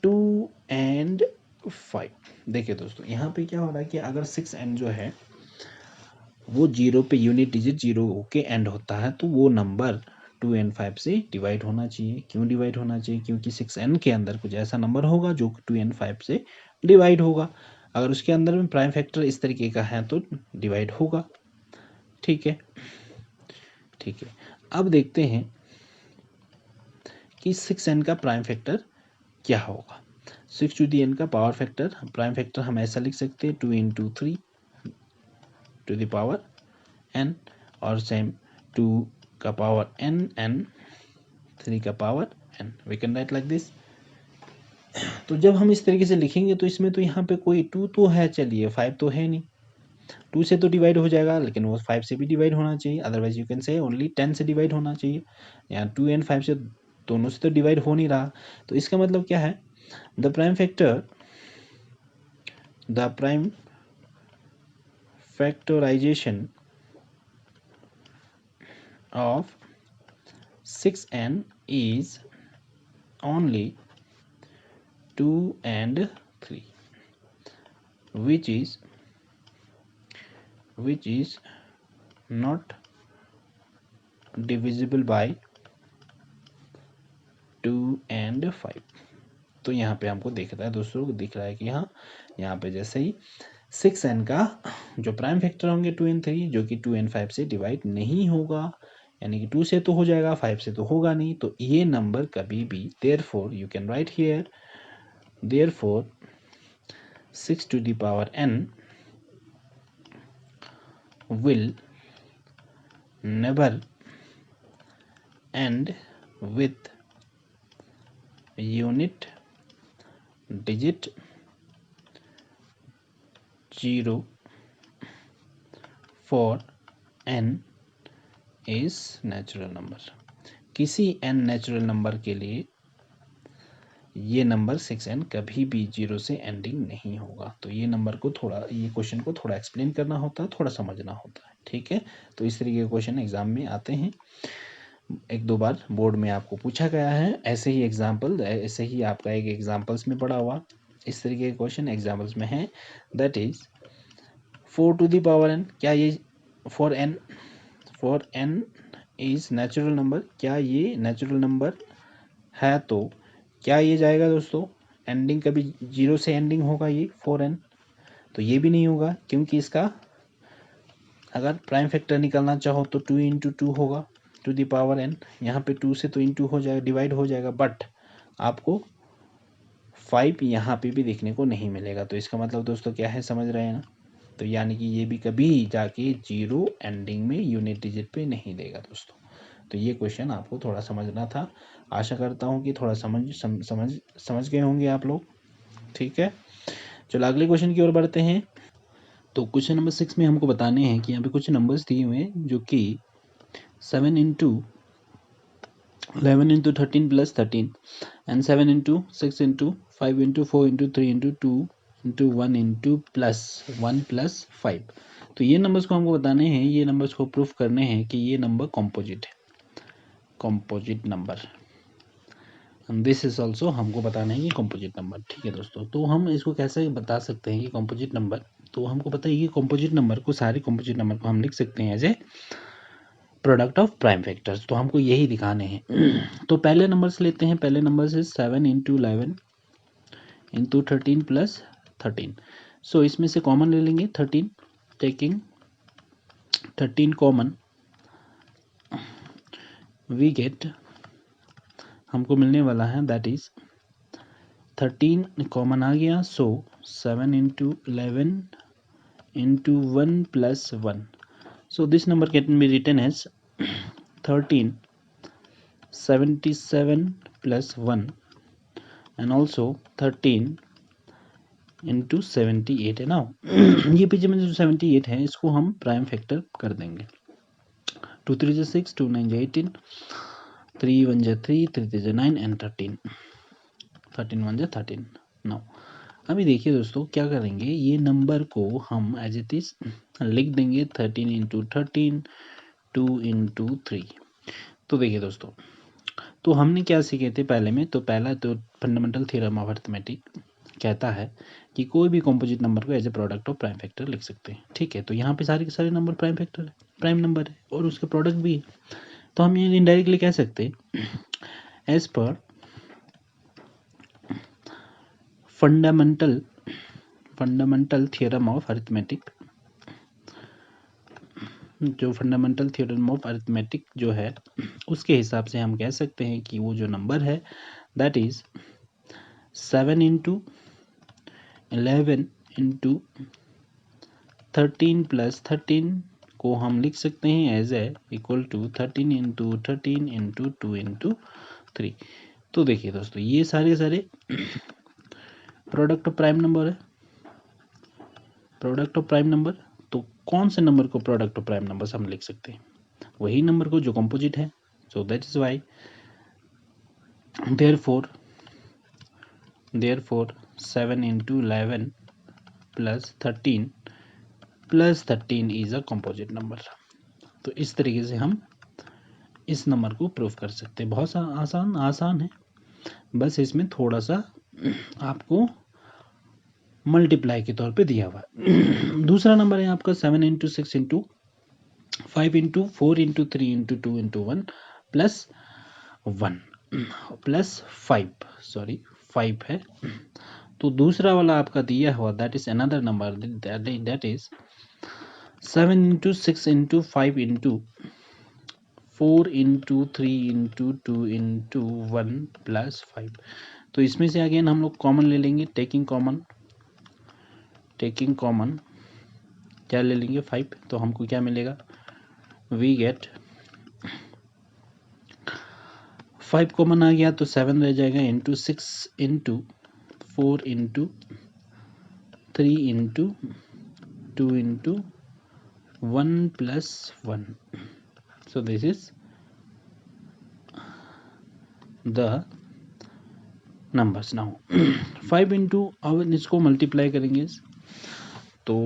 2 and 5। देखिए दोस्तों यहाँ पे क्या हो रहा है कि अगर 6n जो है वो 0 पे यूनिट डिजिट 0 के एंड होता है तो वो नंबर 2 एंड 5 से डिवाइड होना चाहिए। क्यों डिवाइड होना चाहिए, क्योंकि 6n के अंदर कुछ ऐसा नंबर होगा जो 2 एंड 5 से डिवाइड होगा। अगर उसके अंदर में प्राइम फैक्टर इस तरीके का है तो डिवाइड होगा। ठीक है, ठीक है, अब देखते हैं कि 6n का प्राइम फैक्टर क्या होगा। 6 टू दी n का पावर फैक्टर, प्राइम फैक्टर हम ऐसा लिख सकते हैं 2 into 3 to the power n, और सेम 2 का पावर n n 3 का power n, we can write like this. तो जब हम इस तरीके से लिखेंगे तो इसमें तो यहाँ पे कोई 2 तो है, चलिए 5 तो है नहीं, 2 से तो डिवाइड हो जाएगा लेकिन वो 5 से भी डिवाइड होना चाहिए, otherwise you can say only 10 से डिवाइड होना चाहिए। यहाँ 2 एंड 5 से दोनों से तो डिवाइड हो नहीं रहा, तो इसका मतलब क्या है, the prime factorization of 6n is only 2 and 3, which is not divisible by 2 and 5। तो यहाँ पे हमको दिख रहा है दोस्तों, दिख रहा है कि यहाँ पे जैसे ही 6n का जो प्राइम फैक्टर होंगे 2 एंड 3 जो कि 2 एंड 5 से डिवाइड नहीं होगा, यानी कि 2 से तो हो जाएगा 5 से तो होगा नहीं, तो ये नंबर कभी भी therefore you can write here therefore 6 to the power n will never end with unit digit 0 for n is natural number। किसी n नेचुरल नंबर के लिए ये नंबर 6n कभी भी 0 से एंडिंग नहीं होगा। तो ये नंबर को थोड़ा, ये क्वेश्चन को थोड़ा एक्सप्लेन करना होता है, थोड़ा समझना होता है, ठीक है। तो इस तरीके के क्वेश्चन एग्जाम में आते हैं, एक दो बार बोर्ड में आपको पूछा गया है। ऐसे ही एग्जाम्पल, ऐसे ही आपका एक एग्जाम्पल्स में पड़ा हुआ इस तरीके के क्वेश्चन एग्जाम्पल्स में है। That is 4 to the power n, क्या ये for n is natural number, क्या ये नेचुरल नंबर है? तो क्या ये जाएगा दोस्तों, एंडिंग कभी 0 से एंडिंग होगा ये 4n? तो ये भी नहीं होगा, क्योंकि इसका अगर प्राइम फैक्टर निकालना चाहो तो 2 इंटू 2 होगा टू द पावर n। यहाँ पे 2 से तो इंटू हो जाएगा, डिवाइड हो जाएगा, बट आपको 5 यहाँ पे भी देखने को नहीं मिलेगा। तो इसका मतलब दोस्तों क्या है, समझ रहे हैं ना? तो यानी कि ये भी कभी जाके 0 एंडिंग में यूनिट डिजिट पे नहीं देगा दोस्तों। तो ये क्वेश्चन आपको थोड़ा समझना था। आशा करता हूँ कि थोड़ा समझ गए होंगे आप लोग, ठीक है। चलो अगले क्वेश्चन की ओर बढ़ते हैं। तो क्वेश्चन नंबर 6 में हमको बताने हैं कि यहाँ पे कुछ नंबर्स दिए हुए हैं जो कि 7 into 11 into 13 plus 13 and 7 into 6 into 5 into 4 into 3 into 2 into 1 into plus 1 plus 5। तो ये नंबर्स को हमको बताने हैं, ये नंबर्स को प्रूफ करने हैं कि ये नंबर कॉम्पोजिट है, composite number. This is also हमको बताना है कि कॉम्पोजिट नंबर, ठीक है दोस्तों। तो हम इसको कैसे बता सकते हैं कि कॉम्पोजिट नंबर? तो हमको पता है कि कॉम्पोजिट नंबर को, सारे कॉम्पोजिट नंबर को हम लिख सकते हैं as a product of prime factors. तो हमको यही दिखाने हैं। तो पहले नंबर से लेते हैं। पहले नंबर से 7 इंटू 11 इंटू 13 प्लस 13। सो इसमें से कॉमन ले लेंगे 13, टेकिंग 13 कॉमन, वी गेट, हमको मिलने वाला है दैट इज 13 कॉमन आ गया। So 7 into 11 into 1 plus 1। So this number can be written as 13 77 plus 1 and also 13 into 78 है ना। ये पीछे में जो 78 है इसको हम प्राइम फैक्टर कर देंगे। 2 3 जा 6, 2 9 जा 18, 3 1 जा 3, 3 3 जा 9 एंड 13 1 जा 13। नाउ अभी देखिए दोस्तों क्या करेंगे, ये नंबर को हम एज इट इज लिख देंगे 13 इंटू 13, 2 इंटू 3। तो देखिए दोस्तों, तो हमने क्या सीखे थे पहले में? तो पहला तो फंडामेंटल थ्योरम ऑफ अरिथमेटिक कहता है कि कोई भी कॉम्पोजिट नंबर को as a product of prime factor लिख सकते हैं, ठीक है। तो यहाँ पे सारे के सारे नंबर प्राइम फैक्टर है, प्राइम नंबर है और उसके प्रोडक्ट भी है। तो हम ये इनडायरेक्टली कह सकते हैं एज पर फंडामेंटल थ्योरम ऑफ अरिथमेटिक, जो फंडामेंटल थ्योरम ऑफ अरिथमेटिक जो है उसके हिसाब से हम कह सकते हैं कि वो जो नंबर है that is 7 into 11 into 13 plus 13 को हम लिख सकते हैं as a equal to 13 into 13 into 2 into 3। तो देखिए दोस्तों, ये सारे सारे प्रोडक्ट ऑफ प्राइम नंबर है, प्रोडक्ट ऑफ प्राइम नंबर। तो कौन से नंबर को प्रोडक्ट ऑफ प्राइम नंबर हम लिख सकते हैं? वही नंबर को जो कंपोजिट है। So that is why therefore 7 into 11 plus 13 is a composite number. तो इस तरीके से हम इस नंबर को प्रूव कर सकते हैं। बहुत आसान है, बस इसमें थोड़ा सा आपको मल्टीप्लाई के तौर पे दिया हुआ है। दूसरा नंबर है आपका 7 into 6 into 5 into 4 into 3 into 2 into 1 plus 1 plus 5 है। तो दूसरा वाला आपका दिया हुआ that is another number that is 7 into 6 into 5 into 4 into 3 into 2 into 1 plus 5। तो इसमें से अगेन हम लोग कॉमन ले लेंगे, टेकिंग कॉमन क्या ले लेंगे 5। तो हमको क्या मिलेगा वी गेट 5 कॉमन आ गया तो 7 रह जाएगा, into 6 into 4 into 3 into 2 into 1 plus 1. So this is the numbers. Now 5 into, अब इसको मल्टीप्लाई करेंगे तो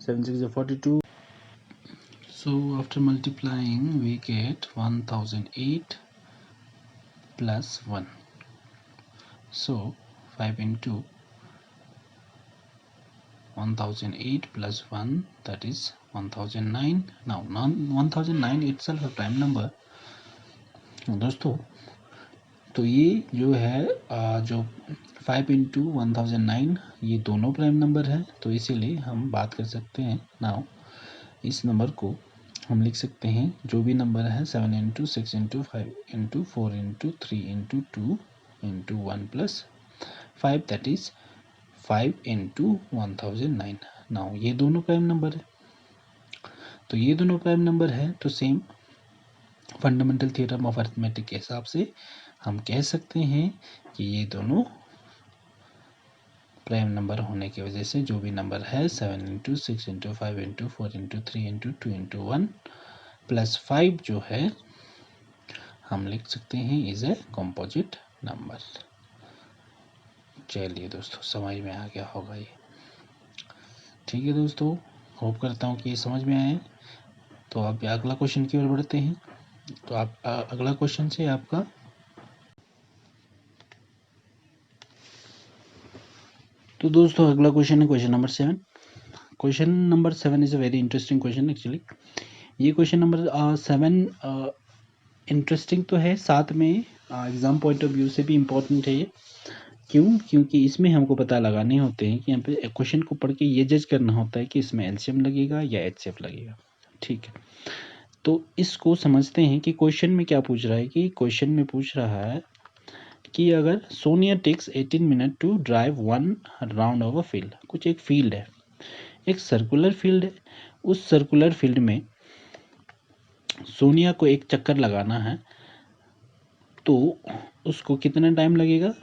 7 6 42. So after multiplying we get 1008 plus 1. So 5 into 1008 plus 1, that is 1009. Now 1009 itself a prime number. दोस्तों तो ये जो है जो 5 इंटू 1009 ये दोनों प्राइम नंबर है, तो इसीलिए हम बात कर सकते हैं। नाउ इस नंबर को हम लिख सकते हैं, जो भी नंबर है 7 into 6 into 5 into 4 into 3 into 2 into 1 plus 5, that is 5 into 1009. Now ये दोनों प्राइम नंबर है, तो ये दोनों प्राइम नंबर है, तो same fundamental theorem of arithmetic के हिसाब से हम कह सकते हैं कि ये दोनों प्राइम नंबर होने की वजह से जो भी नंबर है 7 into 6 into 5 into 4 into 3 into 2 into 1 plus 5 जो है हम लिख सकते हैं इज ए कॉम्पोजिट नंबर। चलिए दोस्तों समझ में आ गया होगा ये, ठीक है दोस्तों, होप करता हूँ कि ये समझ में आए। तो अब अगला क्वेश्चन की ओर बढ़ते हैं। तो आप अगला क्वेश्चन से आपका तो दोस्तों अगला क्वेश्चन है question number 7। Question number 7 is a very interesting question actually. ये क्वेश्चन नंबर 7 इंटरेस्टिंग तो है, साथ में एग्जाम पॉइंट ऑफ व्यू से भी इम्पोर्टेंट है ये। क्यों? क्योंकि इसमें हमको पता लगाने होते हैं कि यहाँ पे क्वेश्चन को पढ़ के ये जज करना होता है कि इसमें एलसीएम लगेगा या एचसीएफ लगेगा, ठीक है। तो इसको समझते हैं कि क्वेश्चन में क्या पूछ रहा है, कि क्वेश्चन में पूछ रहा है कि अगर Sonia takes 18 minute to drive 1 round of a field, कुछ एक फील्ड है, एक सर्कुलर फील्ड है, उस सर्कुलर फील्ड में सोनिया को एक चक्कर लगाना है, तो उसको कितना टाइम लगेगा?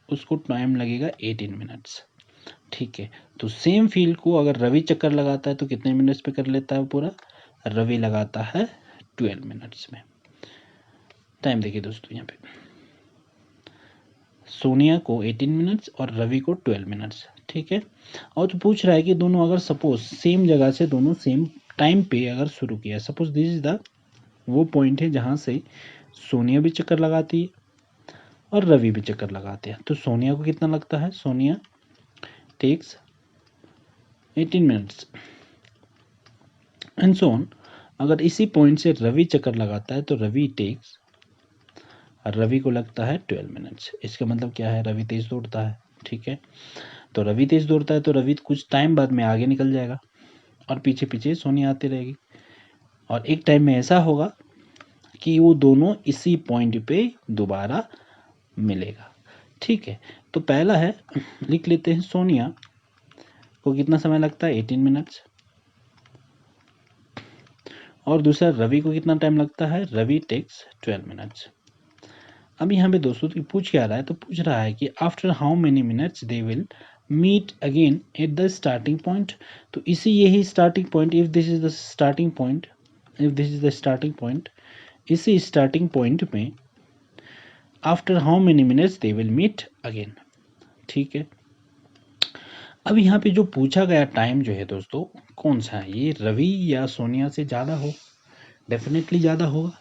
उसको टाइम लगेगा 18 मिनट्स, ठीक है। तो सेम फील्ड को अगर रवि चक्कर लगाता है तो कितने मिनट्स पे कर लेता है पूरा? रवि लगाता है 12 मिनट्स में। टाइम देखिए दोस्तों, यहाँ पे सोनिया को 18 मिनट्स और रवि को 12 मिनट्स, ठीक है। और तो पूछ रहा है कि दोनों अगर सपोज सेम जगह से दोनों सेम टाइम पे अगर शुरू किया, सपोज दिस इज द वो पॉइंट है जहाँ से सोनिया भी चक्कर लगाती है और रवि भी चक्कर लगाते हैं, तो सोनिया को कितना लगता है? Sonia takes 18 minutes and so on. अगर इसी पॉइंट से रवि चक्कर लगाता है तो रवि को लगता है 12 मिनट्स। इसका मतलब क्या है? रवि तेज दौड़ता है, ठीक है। तो रवि तेज दौड़ता है तो रवि कुछ टाइम बाद में आगे निकल जाएगा और पीछे पीछे सोनिया आती रहेगी, और एक टाइम में ऐसा होगा कि वो दोनों इसी पॉइंट पे दोबारा मिलेगा, ठीक है। तो पहला है, लिख लेते हैं, सोनिया को कितना समय लगता है? 18 मिनट्स। और दूसरा रवि को कितना टाइम लगता है? Ravi takes 12 minutes. अब यहाँ पे दोस्तों पूछ क्या रहा है? तो पूछ रहा है कि after how many minutes they will meet again at the starting point. तो इसी यही starting point, if this is the starting point, इसी स्टार्टिंग पॉइंट में after how many minutes they will meet again, ठीक है। अब यहाँ पे जो पूछा गया टाइम जो है दोस्तों कौन सा है? ये रवि या सोनिया से ज़्यादा हो? डेफिनेटली ज़्यादा होगा।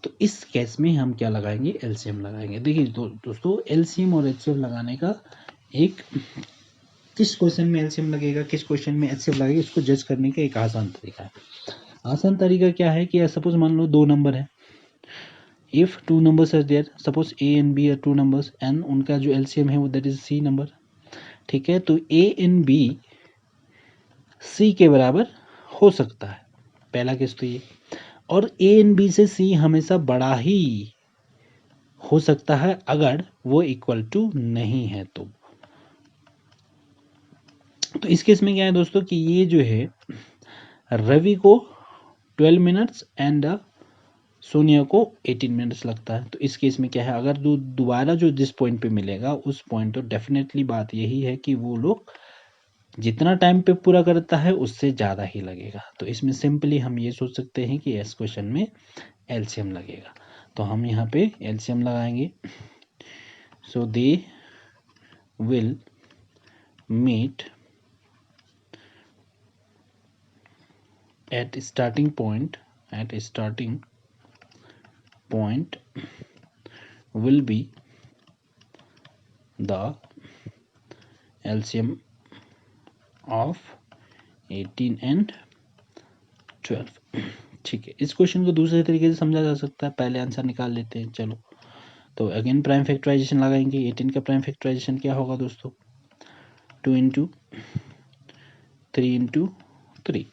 तो इस केस में हम क्या लगाएंगे? एलसीएम लगाएंगे। देखिए दोस्तों एलसीएम और एचसीएफ लगाने का एक, किस क्वेश्चन में एलसीएम लगेगा, किस क्वेश्चन में एचसीएफ लगेगा, इसको जज करने का एक आसान तरीका है। आसान तरीका क्या है कि सपोज मान लो दो नंबर है, if two numbers are there, suppose a and b are two numbers and उनका जो एलसीएम है वो दैट इज सी नंबर, ठीक है। तो ए एंड बी सी के बराबर हो सकता है, पहला केस तो ये। और ए एंड बी से सी हमेशा बड़ा ही हो सकता है अगर वो इक्वल टू नहीं है तो इस केस में क्या है दोस्तों कि ये जो है रवि को 12 मिनट्स एंड सोनिया को 18 मिनट्स लगता है। तो इस केस में क्या है, अगर दोबारा जो जिस पॉइंट पे मिलेगा उस पॉइंट, तो डेफिनेटली बात यही है कि वो लोग जितना टाइम पे पूरा करता है उससे ज़्यादा ही लगेगा। तो इसमें सिंपली हम ये सोच सकते हैं कि इस क्वेश्चन में एलसीएम लगेगा। तो हम यहाँ पे एलसीएम लगाएंगे। So they will meet at starting point will be the LCM of 18 and 12। ठीक है, इस क्वेश्चन को दूसरे तरीके से समझा जा सकता है। पहले आंसर निकाल लेते हैं। चलो, तो अगेन प्राइम फैक्टराइजेशन लगाएंगे। 18 का प्राइम फैक्टराइजेशन क्या होगा दोस्तों, 2 इंटू 3 इंटू 3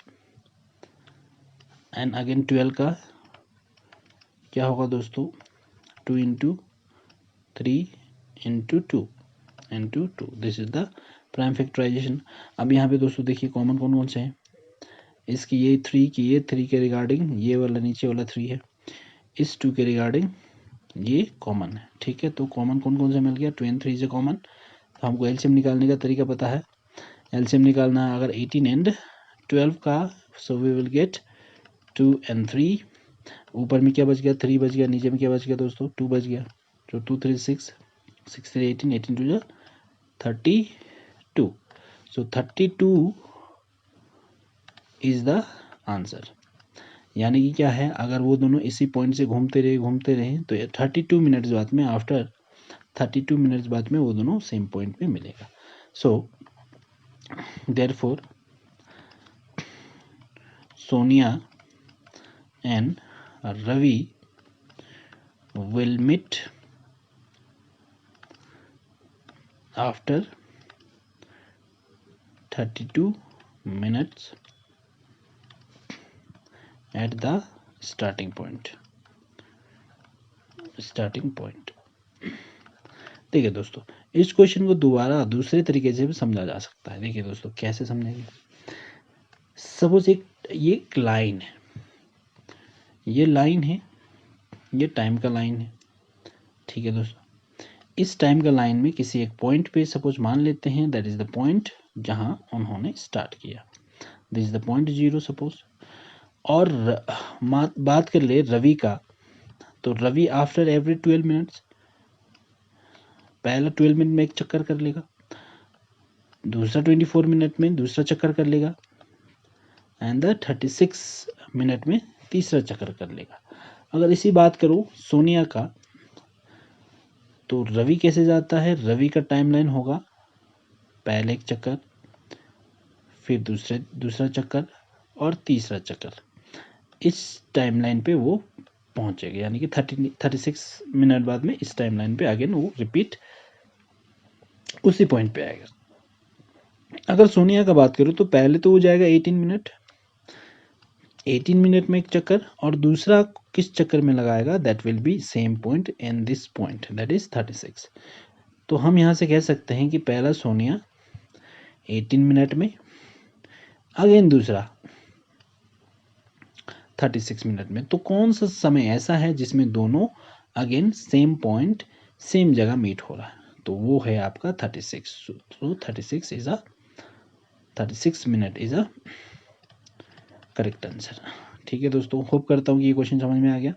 एंड अगेन 12 का क्या होगा दोस्तों, 2 into 3 into 2 into 2। This is the prime factorization. अब यहाँ पे दोस्तों देखिए कॉमन कौन कौन से हैं। इसकी ये 3 की, ये 3 के रिगार्डिंग ये वाला नीचे वाला 3 है। इस 2 के रिगार्डिंग ये कॉमन है। ठीक है, तो कॉमन कौन कौन से मिल गया, 2 and 3 से कॉमन। तो हमको एलसीएम निकालने का तरीका पता है। एलसीएम निकालना है अगर 18 and 12 का, so we will get 2 and 3। ऊपर में क्या बच गया, 3 बच गया। नीचे में क्या बच गया दोस्तों, 2 बच गया। तो 2 3 6, 6 3 18, 18 2 32। सो 32 इज द आंसर। यानी कि क्या है, अगर वो दोनों इसी पॉइंट से घूमते रहे तो 32 मिनट्स बाद में, आफ्टर 32 मिनट्स बाद में वो दोनों सेम पॉइंट पे मिलेगा। So therefore Sonia and Ravi will meet after 32 minutes at the starting point। देखिए दोस्तों, इस क्वेश्चन को दोबारा दूसरे तरीके से भी समझा जा सकता है। देखिए दोस्तों, कैसे समझेंगे। सपोज ये लाइन है, ये टाइम का लाइन है। ठीक है दोस्तों, इस टाइम का लाइन में किसी एक पॉइंट पे सपोज मान लेते हैं दैट इज द पॉइंट जहां उन्होंने स्टार्ट किया। This is the point 0 suppose. और बात कर ले रवि का, तो रवि आफ्टर एवरी 12 मिनट्स, पहला 12 मिनट में एक चक्कर कर लेगा, दूसरा 24 मिनट में दूसरा चक्कर कर लेगा, एंड द 36 मिनट में तीसरा चक्कर कर लेगा। अगर इसी बात करो सोनिया का, तो रवि कैसे जाता है, रवि का टाइमलाइन होगा पहले एक चक्कर, फिर दूसरा चक्कर और तीसरा चक्कर। इस टाइमलाइन पे वो पहुंचेगा, यानी कि 36 मिनट बाद में इस टाइमलाइन पे अगेन वो रिपीट उसी पॉइंट पे आएगा। अगर सोनिया का बात करूँ तो पहले तो वो जाएगा 18 मिनट में एक चक्कर, और दूसरा किस चक्कर में लगाएगा, that will be same point in this point, that is 36। तो हम यहाँ से कह सकते हैं कि पहला सोनिया 18 मिनट में, अगेन दूसरा 36 मिनट में। तो कौन सा समय ऐसा है जिसमें दोनों अगेन सेम पॉइंट सेम जगह मीट हो रहा है, तो वो है आपका 36। तो 36 minute is a correct answer. ठीक है दोस्तों, होप करता हूँ कि ये क्वेश्चन समझ में आ गया।